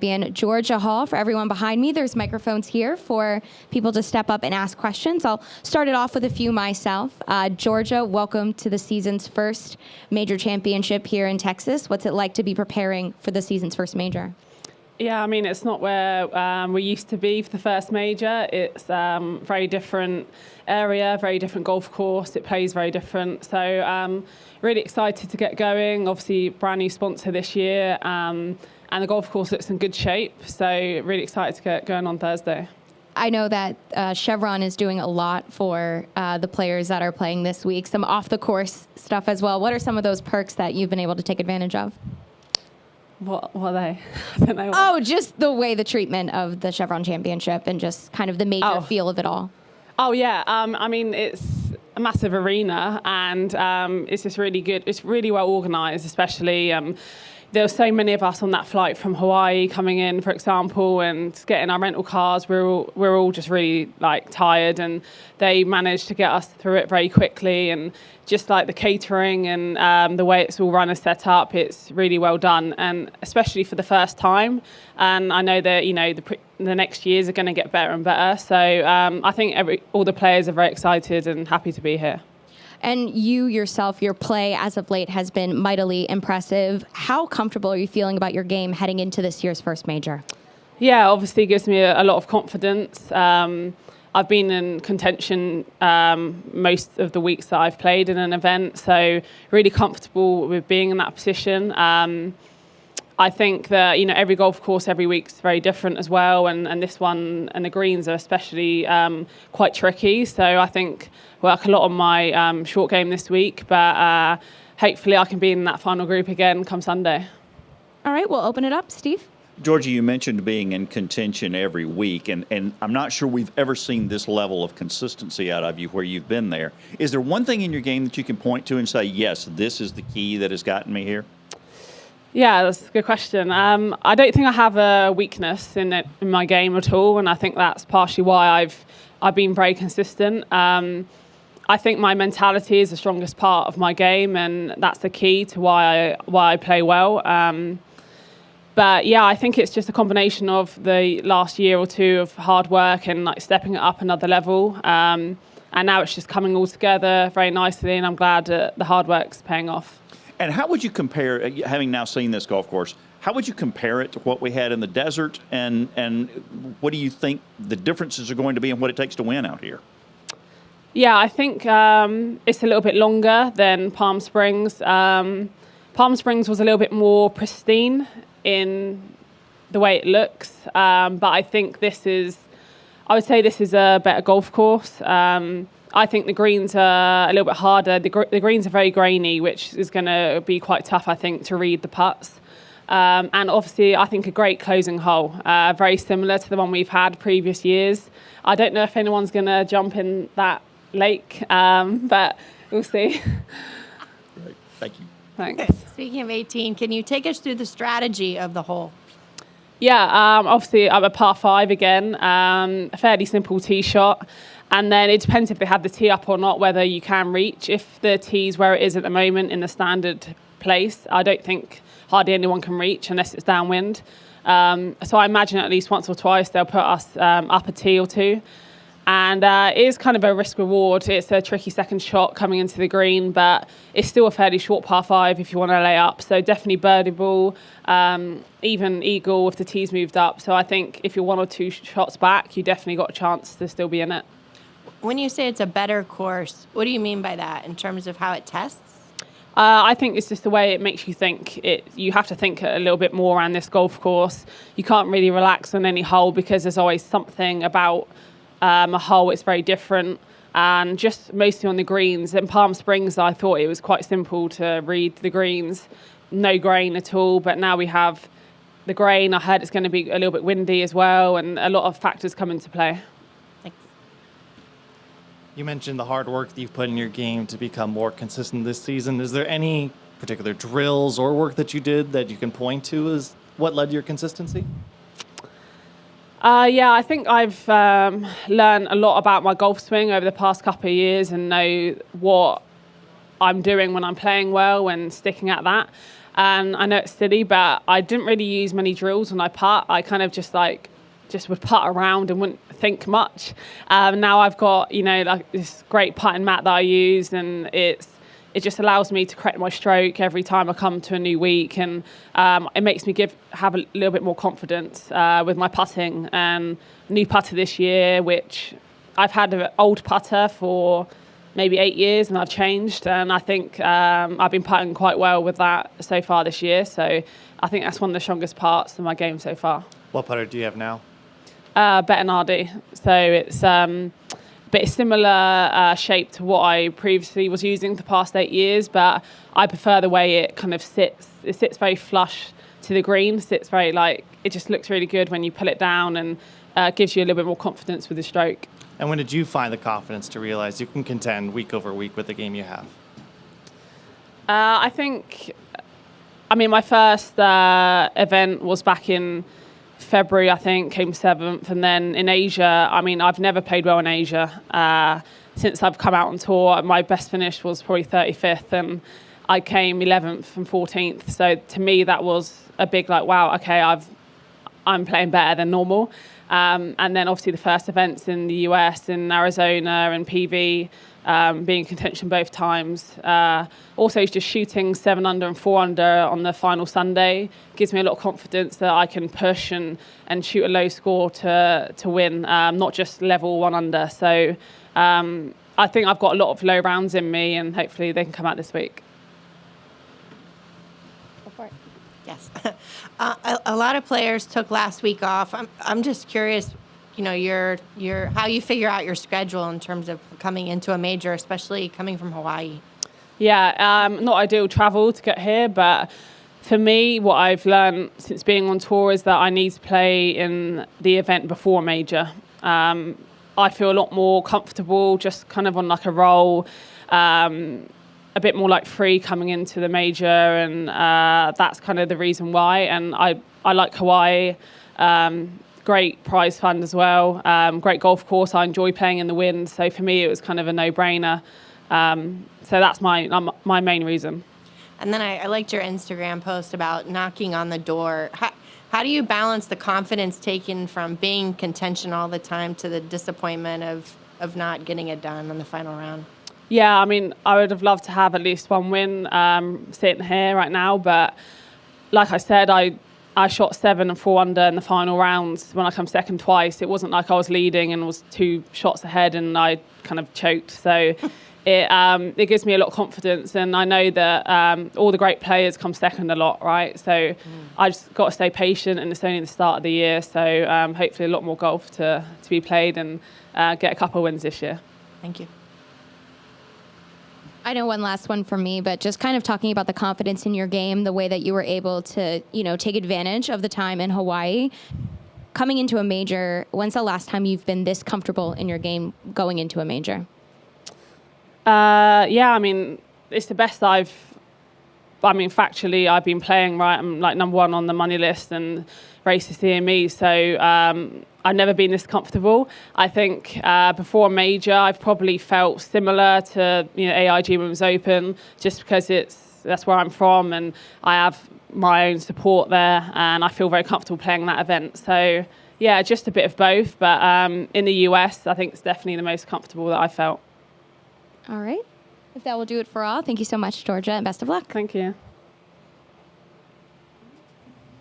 Champion Georgia Hall. For everyone behind me, there's microphones here for people to step up and ask questions. I'll start it off with a few myself. Georgia, welcome to the season's first major championship here in Texas. What's it like to be preparing for the season's first major? Yeah, I mean, it's not where we used to be for the first major. It's very different area, very different golf course. It plays very different. So really excited to get going. Obviously, brand new sponsor this year. And the golf course looks in good shape. So really excited to get going on Thursday. I know that Chevron is doing a lot for the players that are playing this week, some off-the-course stuff as well. What are some of those perks that you've been able to take advantage of? What are they? I don't know. Oh, just the way the treatment of the Chevron Championship and just kind of the major feel of it all. Oh, yeah. I mean, it's a massive arena and it's just really good. It's really well organised, especially there were so many of us on that flight from Hawaii coming in, for example, and getting our rental cars. We're all just really tired, and they managed to get us through it very quickly. And just like the catering and the way it's all run and set up, it's really well done, and especially for the first time. And I know that the next years are going to get better and better. So I think all the players are very excited and happy to be here. And you yourself, your play as of late has been mightily impressive. How comfortable are you feeling about your game heading into this year's first major? Yeah, obviously it gives me a lot of confidence. I've been in contention most of the weeks that I've played in an event, so really comfortable with being in that position. I think that every golf course every week is very different as well, and this one and the greens are especially quite tricky. So I think work a lot on my short game this week, but hopefully I can be in that final group again come Sunday. All right, we'll open it up, Steve. Georgia, you mentioned being in contention every week, and I'm not sure we've ever seen this level of consistency out of you where you've been there. Is there one thing in your game that you can point to and say, yes, this is the key that has gotten me here? Yeah, that's a good question. I don't think I have a weakness in my game at all, and I think that's partially why I've been very consistent. I think my mentality is the strongest part of my game, and that's the key to why I play well. But yeah, I think it's just a combination of the last year or two of hard work and stepping it up another level. And now it's just coming all together very nicely, and I'm glad that the hard work's paying off. And how would you compare, having now seen this golf course, how would you compare it to what we had in the desert? And what do you think the differences are going to be and what it takes to win out here? Yeah, I think it's a little bit longer than Palm Springs. Palm Springs was a little bit more pristine in the way it looks. But I think I would say this is a better golf course. I think the greens are a little bit harder. The greens are very grainy, which is going to be quite tough, I think, to read the putts. And obviously, I think a great closing hole, very similar to the one we've had previous years. I don't know if anyone's going to jump in that lake, but we'll see. Great. Thank you. Thanks. Speaking of 18, can you take us through the strategy of the hole? Yeah, obviously I'm a par 5 again, a fairly simple tee shot. And then it depends if they have the tee up or not, whether you can reach. If the tee's where it is at the moment in the standard place, I don't think hardly anyone can reach unless it's downwind. So I imagine at least once or twice they'll put us up a tee or two. And it is kind of a risk reward. It's a tricky second shot coming into the green, but it's still a fairly short par 5 if you want to lay up. So definitely birdieable, even eagle if the tee's moved up. So I think if you're 1 or 2 shots back, you definitely got a chance to still be in it. When you say it's a better course, what do you mean by that in terms of how it tests? I think it's just the way it makes you think. You have to think a little bit more around this golf course. You can't really relax on any hole because there's always something about a hole. It's very different, and just mostly on the greens. In Palm Springs, I thought it was quite simple to read the greens, no grain at all. But now we have the grain. I heard it's going to be a little bit windy as well, and a lot of factors come into play. You mentioned the hard work that you've put in your game to become more consistent this season. Is there any particular drills or work that you did that you can point to as what led to your consistency? Yeah, I think I've learned a lot about my golf swing over the past couple of years and know what I'm doing when I'm playing well and sticking at that. And I know it's silly, but I didn't really use many drills when I putt. I kind of just would putt around and wouldn't think much. Now I've got, like this great putting mat that I use, and it just allows me to correct my stroke every time I come to a new week, and it makes me have a little bit more confidence with my putting. And new putter this year, which I've had an old putter for maybe 8 years, and I've changed, and I think I've been putting quite well with that so far this year. So I think that's one of the strongest parts of my game so far. What putter do you have now? Bettinardi. So it's a bit similar shape to what I previously was using for the past 8 years, but I prefer the way it kind of sits. It sits very flush to the green. Sits very it just looks really good when you pull it down, and gives you a little bit more confidence with the stroke. And when did you find the confidence to realize you can contend week over week with the game you have? I think, my first event was back in February, I think, came 7th. And then in Asia, I've never played well in Asia. Since I've come out on tour, my best finish was probably 35th, and I came 11th and 14th. So to me, that was a big, wow, okay, I'm playing better than normal. And then obviously the first events in the US, in Arizona and PV, being in contention both times. Also just shooting 7 under and 4 under on the final Sunday gives me a lot of confidence that I can push and shoot a low score to win, not just level 1 under. So I think I've got a lot of low rounds in me, and hopefully they can come out this week. Go for it. Yes. A lot of players took last week off. I'm just curious, your how you figure out your schedule in terms of coming into a major, especially coming from Hawaii. Yeah, not ideal travel to get here, but for me, what I've learned since being on tour is that I need to play in the event before a major. I feel a lot more comfortable just kind of on a roll, a bit more free coming into the major, and that's kind of the reason why. And I like Hawaii, great prize fund as well, great golf course. I enjoy playing in the wind, so for me it was kind of a no-brainer. So that's my main reason. And then I liked your Instagram post about knocking on the door. How do you balance the confidence taken from being in contention all the time to the disappointment of not getting it done on the final round? Yeah, I would have loved to have at least one win sitting here right now. But like I said, I shot 7 and 4 under in the final rounds when I come second twice. It wasn't like I was leading and was 2 shots ahead and I kind of choked. So it gives me a lot of confidence. And I know that all the great players come second a lot, right? So I just got to stay patient, and it's only the start of the year. So hopefully a lot more golf to be played, and get a couple of wins this year. Thank you. I know one last one from me, but just kind of talking about the confidence in your game, the way that you were able to, take advantage of the time in Hawaii. Coming into a major, when's the last time you've been this comfortable in your game going into a major? It's the best factually, I've been playing, right? I'm number 1 on the money list and races CME. So I've never been this comfortable. I think before a major, I've probably felt similar to AIG Women's Open, just because that's where I'm from, and I have my own support there, and I feel very comfortable playing that event. So yeah, just a bit of both. But in the US, I think it's definitely the most comfortable that I felt. All right. If that will do it for all, thank you so much, Georgia, and best of luck. Thank you.